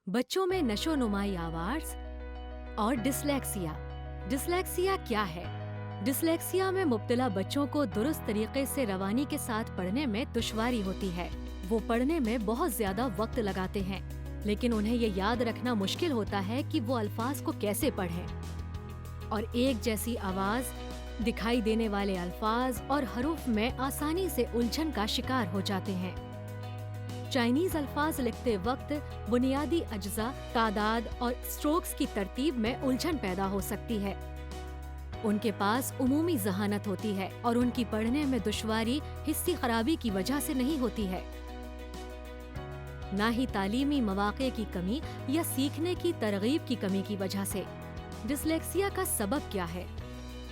بچوں میں نشو نمائی آواز اور ڈسلیکسیا۔ ڈسلیکسیا کیا ہے؟ ڈسلیکسیا میں مبتلا بچوں کو درست طریقے سے روانی کے ساتھ پڑھنے میں دشواری ہوتی ہے۔ وہ پڑھنے میں بہت زیادہ وقت لگاتے ہیں، لیکن انہیں یہ یاد رکھنا مشکل ہوتا ہے کہ وہ الفاظ کو کیسے پڑھیں، اور ایک جیسی آواز، دکھائی دینے والے الفاظ اور حروف میں آسانی سے الجھن کا شکار ہو جاتے ہیں۔ چائنیز الفاظ لکھتے وقت بنیادی اجزاء، تعداد اور اسٹروکس کی ترتیب میں الجھن پیدا ہو سکتی ہے۔ ان کے پاس عمومی ذہانت ہوتی ہے اور ان کی پڑھنے میں دشواری حسی خرابی کی وجہ سے نہیں ہوتی ہے، نہ ہی تعلیمی مواقع کی کمی یا سیکھنے کی ترغیب کی کمی کی وجہ سے۔ ڈسلیکسیا کا سبب کیا ہے؟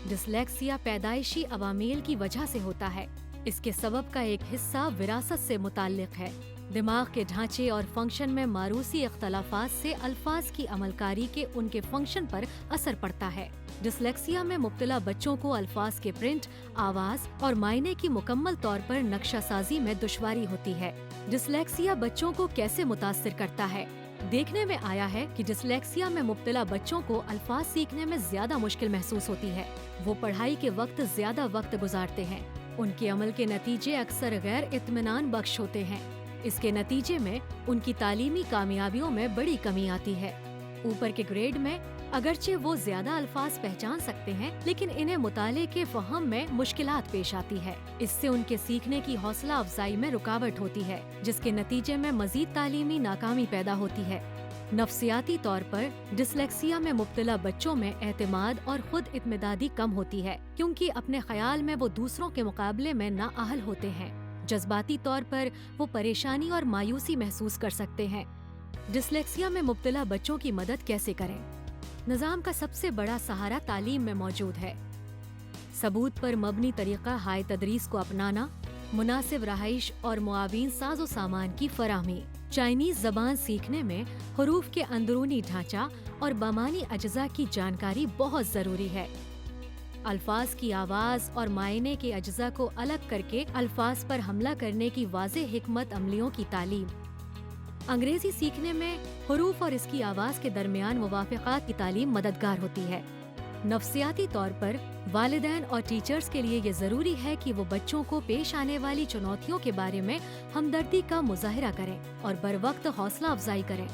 ڈسلیکسیا پیدائشی عوامل کی وجہ سے ہوتا ہے۔ اس کے سبب کا ایک حصہ وراثت سے متعلق ہے۔ دماغ کے ڈھانچے اور فنکشن میں موروثی اختلافات سے الفاظ کی عمل کاری کے ان کے فنکشن پر اثر پڑتا ہے۔ ڈسلیکسیا میں مبتلا بچوں کو الفاظ کے پرنٹ، آواز اور معنی کی مکمل طور پر نقشہ سازی میں دشواری ہوتی ہے۔ ڈسلیکسیا بچوں کو کیسے متاثر کرتا ہے؟ دیکھنے میں آیا ہے کہ ڈسلیکسیا میں مبتلا بچوں کو الفاظ سیکھنے میں زیادہ مشکل محسوس ہوتی ہے۔ وہ پڑھائی کے وقت زیادہ وقت گزارتے ہیں۔ ان کے عمل کے نتیجے اکثر غیر اطمینان بخش ہوتے ہیں۔ اس کے نتیجے میں ان کی تعلیمی کامیابیوں میں بڑی کمی آتی ہے۔ اوپر کے گریڈ میں اگرچہ وہ زیادہ الفاظ پہچان سکتے ہیں، لیکن انہیں مطالعے کے فہم میں مشکلات پیش آتی ہے۔ اس سے ان کے سیکھنے کی حوصلہ افزائی میں رکاوٹ ہوتی ہے، جس کے نتیجے میں مزید تعلیمی ناکامی پیدا ہوتی ہے۔ نفسیاتی طور پر ڈسلیکسیا میں مبتلا بچوں میں اعتماد اور خود اعتمادی کم ہوتی ہے، کیونکہ اپنے خیال میں وہ دوسروں کے مقابلے میں نااہل ہوتے ہیں۔ جذباتی طور پر وہ پریشانی اور مایوسی محسوس کر سکتے ہیں۔ ڈسلیکسیا میں مبتلا بچوں کی مدد کیسے کریں؟ نظام کا سب سے بڑا سہارا تعلیم میں موجود ہے۔ ثبوت پر مبنی طریقہ ہائے تدریس کو اپنانا، مناسب رہائش اور معاون ساز و سامان کی فراہمی۔ چائنیز زبان سیکھنے میں حروف کے اندرونی ڈھانچہ اور بامانی اجزاء کی جانکاری بہت ضروری ہے۔ الفاظ کی آواز اور معنی کے اجزاء کو الگ کر کے الفاظ پر حملہ کرنے کی واضح حکمت عملیوں کی تعلیم۔ انگریزی سیکھنے میں حروف اور اس کی آواز کے درمیان موافقات کی تعلیم مددگار ہوتی ہے۔ نفسیاتی طور پر والدین اور ٹیچرز کے لیے یہ ضروری ہے کہ وہ بچوں کو پیش آنے والی چنوتیوں کے بارے میں ہمدردی کا مظاہرہ کریں اور بروقت حوصلہ افزائی کریں۔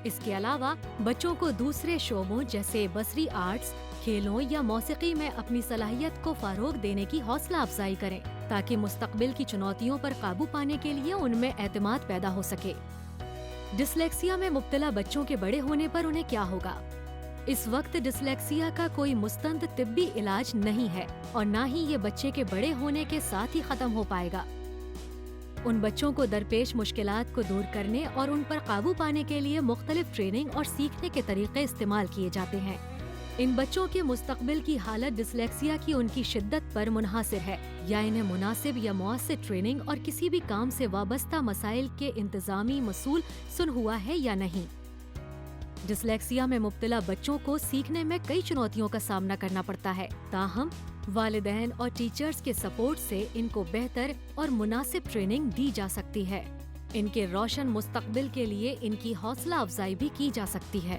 اس کے علاوہ بچوں کو دوسرے شعبوں جیسے بصری آرٹس، کھیلوں یا موسیقی میں اپنی صلاحیت کو فروغ دینے کی حوصلہ افزائی کریں، تاکہ مستقبل کی چنوتیوں پر قابو پانے کے لیے ان میں اعتماد پیدا ہو سکے۔ ڈسلیکسیا میں مبتلا بچوں کے بڑے ہونے پر انہیں کیا ہوگا؟ اس وقت ڈسلیکسیا کا کوئی مستند طبی علاج نہیں ہے، اور نہ ہی یہ بچے کے بڑے ہونے کے ساتھ ہی ختم ہو پائے گا۔ ان بچوں کو درپیش مشکلات کو دور کرنے اور ان پر قابو پانے کے لیے مختلف ٹریننگ اور سیکھنے کے طریقے استعمال کیے جاتے ہیں۔ ان بچوں کے مستقبل کی حالت ڈسلیکسیا کی ان کی شدت پر منحصر ہے، یا انہیں مناسب یا مؤثر ٹریننگ اور کسی بھی کام سے وابستہ مسائل کے انتظامی مصول سن ہوا ہے یا نہیں۔ ڈسلیکسیا میں مبتلا بچوں کو سیکھنے میں کئی چنوتیوں کا سامنا کرنا پڑتا ہے، تاہم والدین اور ٹیچرز کے سپورٹ سے ان کو بہتر اور مناسب ٹریننگ دی جا سکتی ہے۔ ان کے روشن مستقبل کے لیے ان کی حوصلہ افزائی بھی کی جا سکتی ہے۔